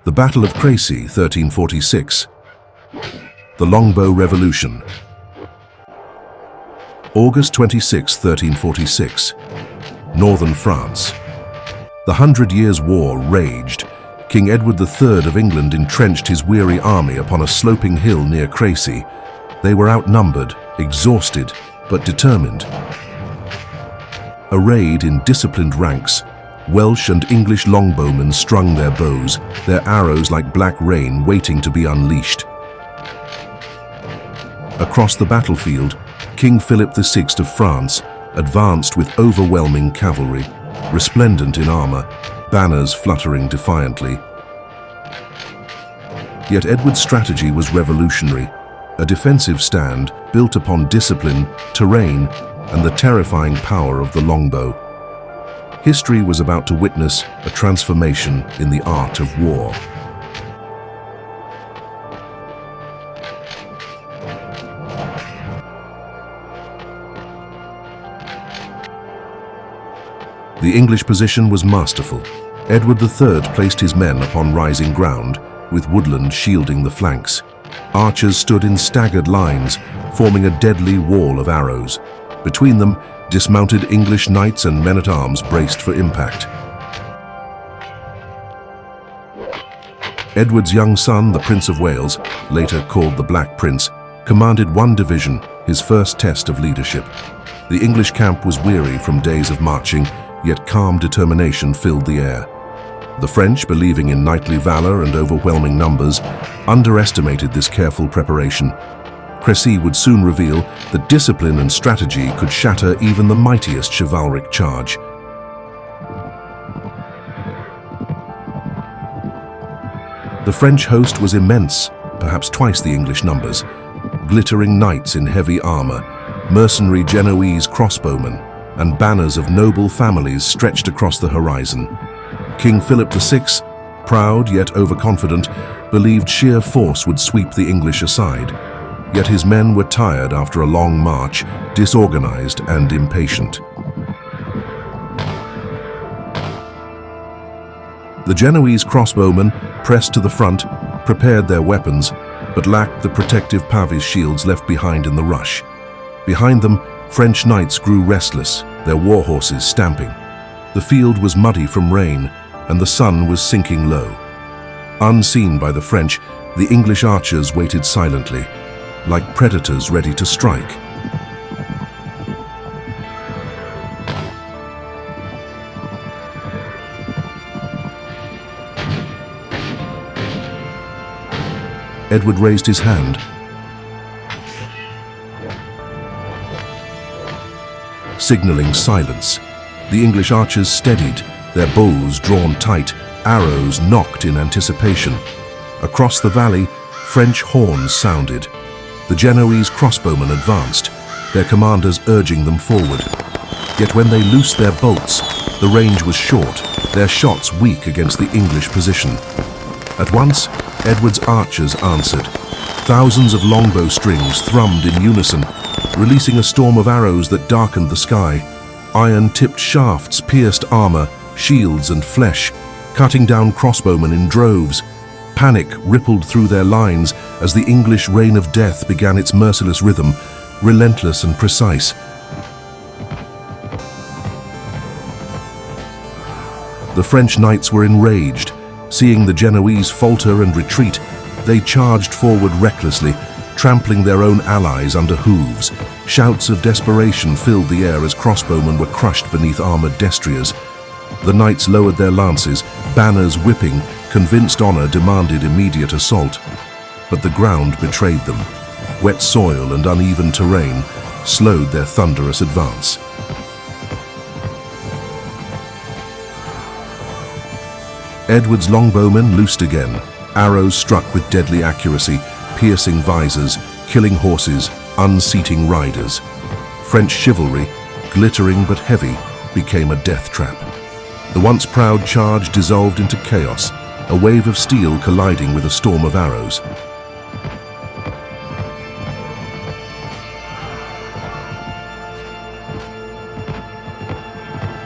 The Battle of Crécy, 1346. The Longbow Revolution. August 26, 1346. Northern France. The 100 Years' War raged. King Edward III of England entrenched his weary army upon a sloping hill near Crecy. They were outnumbered, exhausted, but determined. Arrayed in disciplined ranks, Welsh and English longbowmen strung their bows, their arrows like black rain waiting to be unleashed. Across the battlefield, King Philip VI of France advanced with overwhelming cavalry, resplendent in armor, banners fluttering defiantly. Yet Edward's strategy was revolutionary, a defensive stand built upon discipline, terrain, and the terrifying power of the longbow. History was about to witness a transformation in the art of war. The English position was masterful. Edward III placed his men upon rising ground, with woodland shielding the flanks. Archers stood in staggered lines, forming a deadly wall of arrows. Between them, dismounted English knights and men-at-arms braced for impact. Edward's young son, the Prince of Wales, later called the Black Prince, commanded one division, his first test of leadership. The English camp was weary from days of marching, yet calm determination filled the air. The French, believing in knightly valor and overwhelming numbers, underestimated this careful preparation. Crecy would soon reveal that discipline and strategy could shatter even the mightiest chivalric charge. The French host was immense, perhaps twice the English numbers. Glittering knights in heavy armor, mercenary Genoese crossbowmen, and banners of noble families stretched across the horizon. King Philip VI, proud yet overconfident, believed sheer force would sweep the English aside. Yet his men were tired after a long march, disorganized and impatient. The Genoese crossbowmen, pressed to the front, prepared their weapons, but lacked the protective pavis shields left behind in the rush. Behind them, French knights grew restless, their war horses stamping. The field was muddy from rain, and the sun was sinking low. Unseen by the French, the English archers waited silently, like predators ready to strike. Edward raised his hand. Signaling silence. The English archers steadied, their bows drawn tight, arrows nocked in anticipation. Across the valley, French horns sounded. The Genoese crossbowmen advanced, their commanders urging them forward. Yet when they loosed their bolts, the range was short, their shots weak against the English position. At once, Edward's archers answered. Thousands of longbow strings thrummed in unison, releasing a storm of arrows that darkened the sky. Iron-tipped shafts pierced armor, shields and flesh, cutting down crossbowmen in droves. Panic rippled through their lines as the English reign of death began its merciless rhythm, relentless and precise. The French knights were enraged. Seeing the Genoese falter and retreat, they charged forward recklessly, trampling their own allies under hooves. Shouts of desperation filled the air as crossbowmen were crushed beneath armored destriers. The knights lowered their lances, banners whipping, convinced honor demanded immediate assault. But the ground betrayed them. Wet soil and uneven terrain slowed their thunderous advance. Edward's longbowmen loosed again. Arrows struck with deadly accuracy, piercing visors, killing horses, unseating riders. French chivalry, glittering but heavy, became a death trap. The once proud charge dissolved into chaos, a wave of steel colliding with a storm of arrows.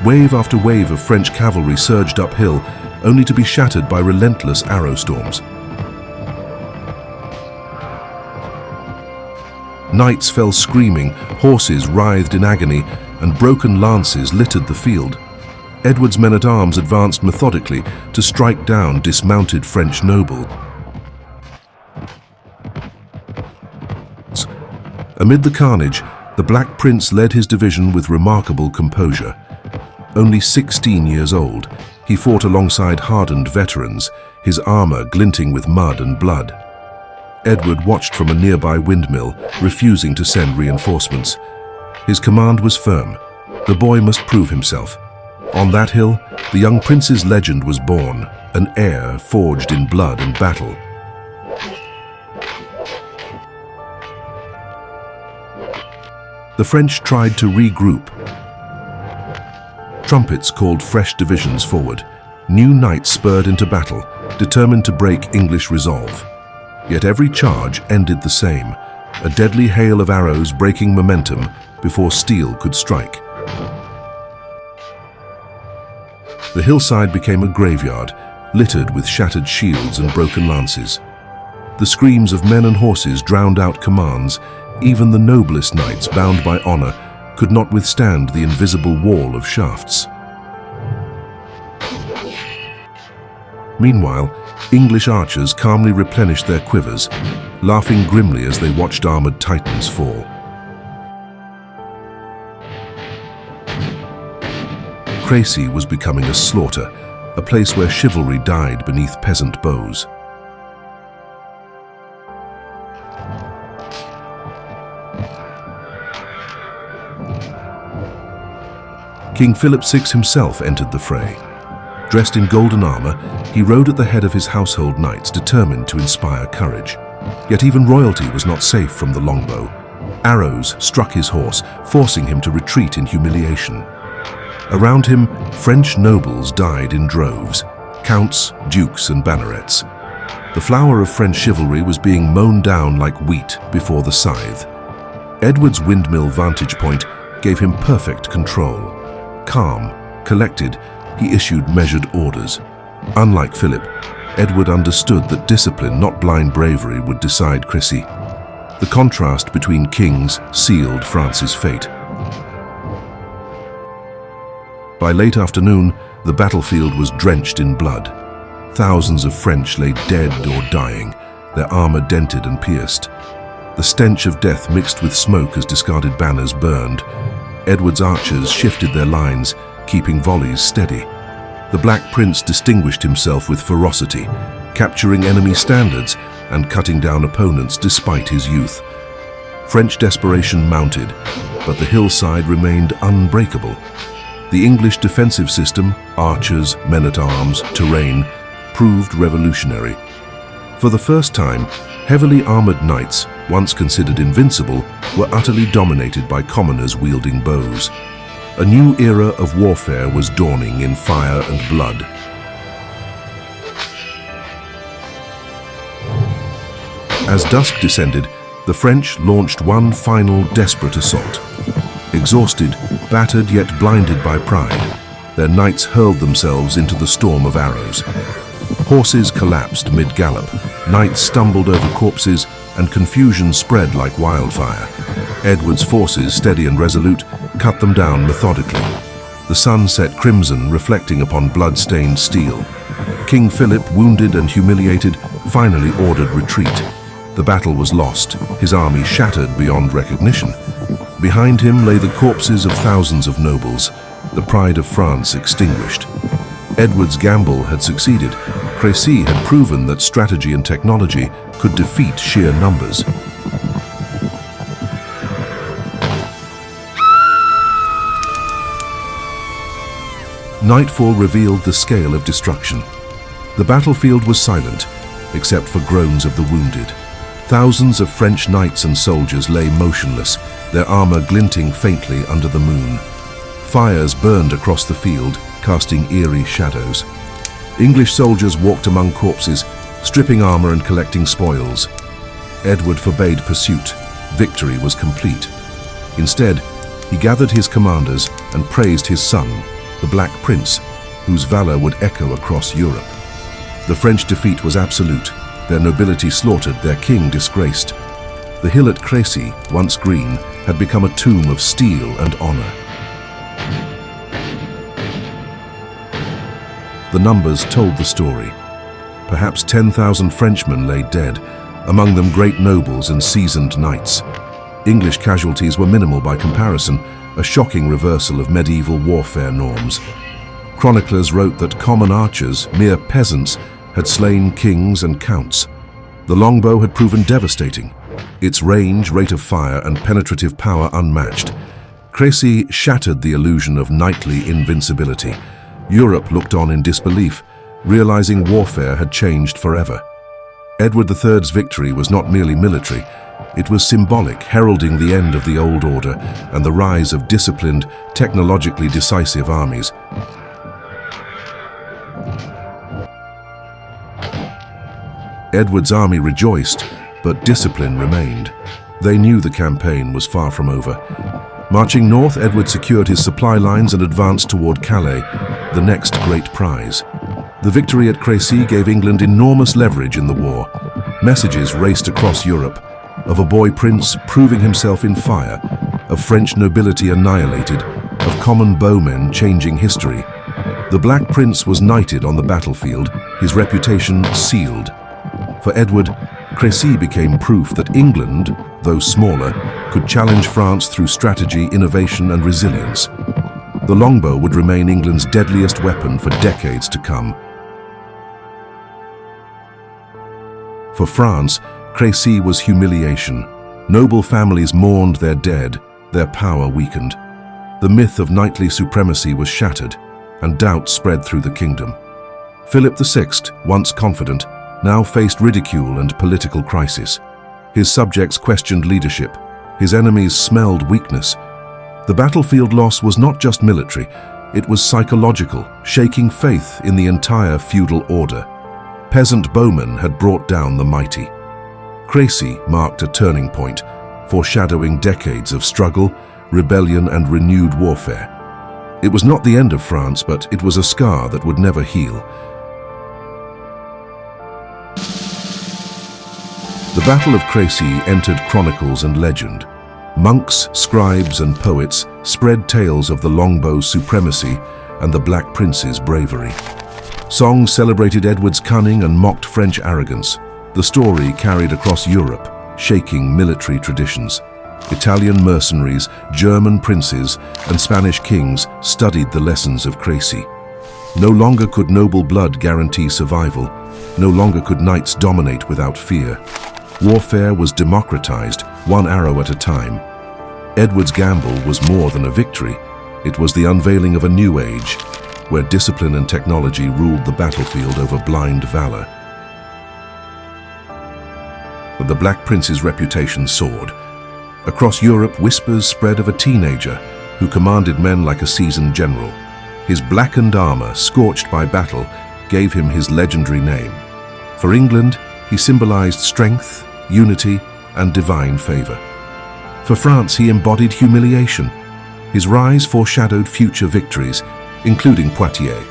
Wave after wave of French cavalry surged uphill, only to be shattered by relentless arrow storms. Knights fell screaming, horses writhed in agony, and broken lances littered the field. Edward's men-at-arms advanced methodically to strike down dismounted French nobles. Amid the carnage, the Black Prince led his division with remarkable composure. Only 16 years old, he fought alongside hardened veterans, his armor glinting with mud and blood. Edward watched from a nearby windmill, refusing to send reinforcements. His command was firm. The boy must prove himself. On that hill, the young prince's legend was born, an heir forged in blood and battle. The French tried to regroup. Trumpets called fresh divisions forward. New knights spurred into battle, determined to break English resolve. Yet every charge ended the same, a deadly hail of arrows breaking momentum before steel could strike. The hillside became a graveyard, littered with shattered shields and broken lances. The screams of men and horses drowned out commands. Even the noblest knights, bound by honor, could not withstand the invisible wall of shafts. Meanwhile, English archers calmly replenished their quivers, laughing grimly as they watched armored titans fall. Crecy was becoming a slaughter, a place where chivalry died beneath peasant bows. King Philip VI himself entered the fray. Dressed in golden armor, he rode at the head of his household knights, determined to inspire courage. Yet even royalty was not safe from the longbow. Arrows struck his horse, forcing him to retreat in humiliation. Around him, French nobles died in droves, counts, dukes, and bannerets. The flower of French chivalry was being mown down like wheat before the scythe. Edward's windmill vantage point gave him perfect control. Calm, collected, he issued measured orders. Unlike Philip, Edward understood that discipline, not blind bravery, would decide Crecy. The contrast between kings sealed France's fate. By late afternoon, the battlefield was drenched in blood. Thousands of French lay dead or dying, their armor dented and pierced. The stench of death mixed with smoke as discarded banners burned. Edward's archers shifted their lines, keeping volleys steady. The Black Prince distinguished himself with ferocity, capturing enemy standards and cutting down opponents despite his youth. French desperation mounted, but the hillside remained unbreakable. The English defensive system, archers, men-at-arms, terrain, proved revolutionary. For the first time, heavily armored knights, once considered invincible, were utterly dominated by commoners wielding bows. A new era of warfare was dawning in fire and blood. As dusk descended, the French launched one final desperate assault. Exhausted, battered yet blinded by pride, their knights hurled themselves into the storm of arrows. Horses collapsed mid-gallop, knights stumbled over corpses, and confusion spread like wildfire. Edward's forces, steady and resolute, cut them down methodically. The sun set crimson, reflecting upon blood-stained steel. King Philip, wounded and humiliated, finally ordered retreat. The battle was lost, his army shattered beyond recognition. Behind him lay the corpses of thousands of nobles, the pride of France extinguished. Edward's gamble had succeeded. Crecy had proven that strategy and technology could defeat sheer numbers. Nightfall revealed the scale of destruction. The battlefield was silent, except for groans of the wounded. Thousands of French knights and soldiers lay motionless, their armor glinting faintly under the moon. Fires burned across the field, casting eerie shadows. English soldiers walked among corpses, stripping armor and collecting spoils. Edward forbade pursuit. Victory was complete. Instead, he gathered his commanders and praised his son, the Black Prince, whose valor would echo across Europe. The French defeat was absolute, their nobility slaughtered, their king disgraced. The hill at Crecy, once green, had become a tomb of steel and honor. The numbers told the story. Perhaps 10,000 Frenchmen lay dead, among them great nobles and seasoned knights. English casualties were minimal by comparison, a shocking reversal of medieval warfare norms. Chroniclers wrote that common archers, mere peasants, had slain kings and counts. The longbow had proven devastating, its range, rate of fire, and penetrative power unmatched. Crecy shattered the illusion of knightly invincibility. Europe looked on in disbelief, realizing warfare had changed forever. Edward III's victory was not merely military, it was symbolic, heralding the end of the old order and the rise of disciplined, technologically decisive armies. Edward's army rejoiced, but discipline remained. They knew the campaign was far from over. Marching north, Edward secured his supply lines and advanced toward Calais, the next great prize. The victory at Crecy gave England enormous leverage in the war. Messages raced across Europe, of a boy prince proving himself in fire, of French nobility annihilated, of common bowmen changing history. The Black Prince was knighted on the battlefield, his reputation sealed. For Edward, Crecy became proof that England, though smaller, could challenge France through strategy, innovation, and resilience. The longbow would remain England's deadliest weapon for decades to come. For France, Crecy was humiliation. Noble families mourned their dead, their power weakened. The myth of knightly supremacy was shattered, and doubt spread through the kingdom. Philip VI, once confident, now faced ridicule and political crisis. His subjects questioned leadership. His enemies smelled weakness. The battlefield loss was not just military, it was psychological, shaking faith in the entire feudal order. Peasant bowmen had brought down the mighty. Crecy marked a turning point, foreshadowing decades of struggle, rebellion, and renewed warfare. It was not the end of France, but it was a scar that would never heal. The Battle of Crécy entered chronicles and legend. Monks, scribes, and poets spread tales of the longbow's supremacy and the Black Prince's bravery. Songs celebrated Edward's cunning and mocked French arrogance. The story carried across Europe, shaking military traditions. Italian mercenaries, German princes, and Spanish kings studied the lessons of Crecy. No longer could noble blood guarantee survival. No longer could knights dominate without fear. Warfare was democratized, one arrow at a time. Edward's gamble was more than a victory. It was the unveiling of a new age, where discipline and technology ruled the battlefield over blind valor. But the Black Prince's reputation soared. Across Europe, whispers spread of a teenager who commanded men like a seasoned general. His blackened armor, scorched by battle, gave him his legendary name. For England, he symbolized strength, unity, and divine favor. For France, he embodied humiliation. His rise foreshadowed future victories, including Poitiers,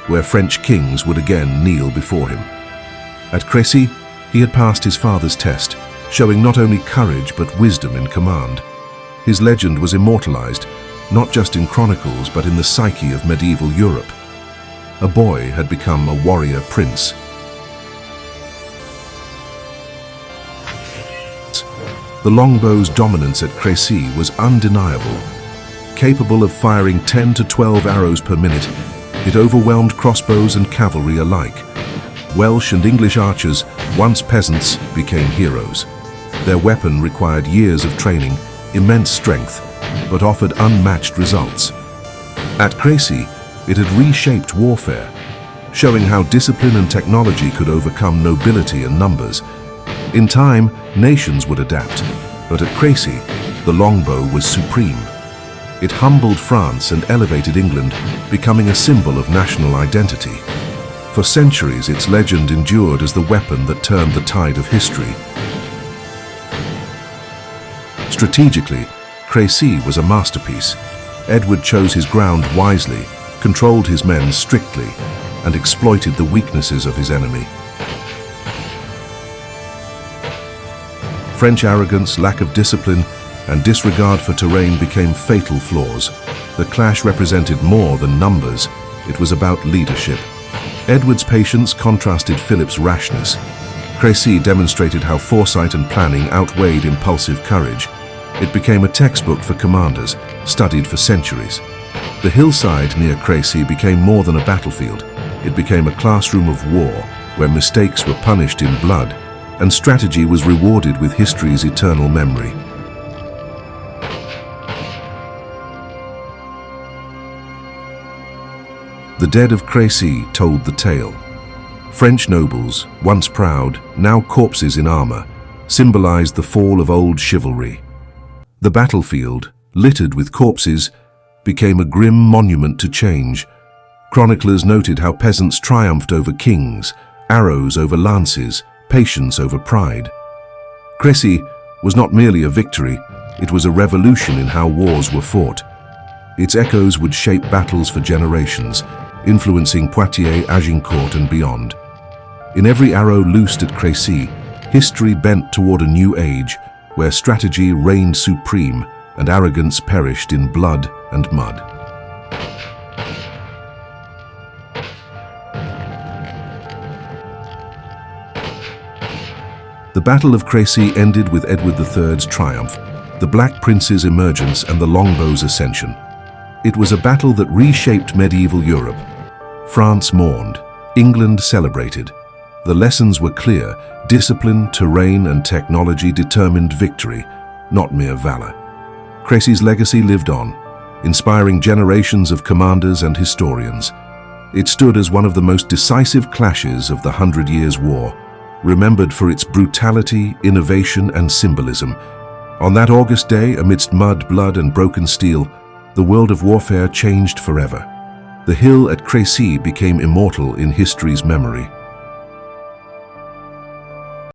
where French kings would again kneel before him. At Crecy, he had passed his father's test, showing not only courage but wisdom in command. His legend was immortalized, not just in chronicles but in the psyche of medieval Europe. A boy had become a warrior prince. The longbow's dominance at Crecy was undeniable. Capable of firing 10 to 12 arrows per minute, it overwhelmed crossbows and cavalry alike. Welsh and English archers, once peasants, became heroes. Their weapon required years of training, immense strength, but offered unmatched results. At Crecy, it had reshaped warfare, showing how discipline and technology could overcome nobility and numbers. In time, nations would adapt, but at Crecy, the longbow was supreme. It humbled France and elevated England, becoming a symbol of national identity. For centuries, its legend endured as the weapon that turned the tide of history. Strategically, Crecy was a masterpiece. Edward chose his ground wisely, controlled his men strictly, and exploited the weaknesses of his enemy. French arrogance, lack of discipline, and disregard for terrain became fatal flaws. The clash represented more than numbers. It was about leadership. Edward's patience contrasted Philip's rashness. Crecy demonstrated how foresight and planning outweighed impulsive courage. It became a textbook for commanders, studied for centuries. The hillside near Crecy became more than a battlefield. It became a classroom of war, where mistakes were punished in blood, and strategy was rewarded with history's eternal memory. The dead of Crecy told the tale. French nobles, once proud, now corpses in armor, symbolized the fall of old chivalry. The battlefield, littered with corpses, became a grim monument to change. Chroniclers noted how peasants triumphed over kings, arrows over lances, patience over pride. Crecy was not merely a victory, it was a revolution in how wars were fought. Its echoes would shape battles for generations, influencing Poitiers, Agincourt, and beyond. In every arrow loosed at Crecy, history bent toward a new age, where strategy reigned supreme and arrogance perished in blood and mud. The Battle of Crécy ended with Edward III's triumph, the Black Prince's emergence, and the Longbow's ascension. It was a battle that reshaped medieval Europe. France mourned, England celebrated. The lessons were clear: discipline, terrain, and technology determined victory, not mere valor. Crecy's legacy lived on, inspiring generations of commanders and historians. It stood as one of the most decisive clashes of the 100 Years' War, remembered for its brutality, innovation, and symbolism. On that August day, amidst mud, blood, and broken steel, the world of warfare changed forever. The hill at Crecy became immortal in history's memory.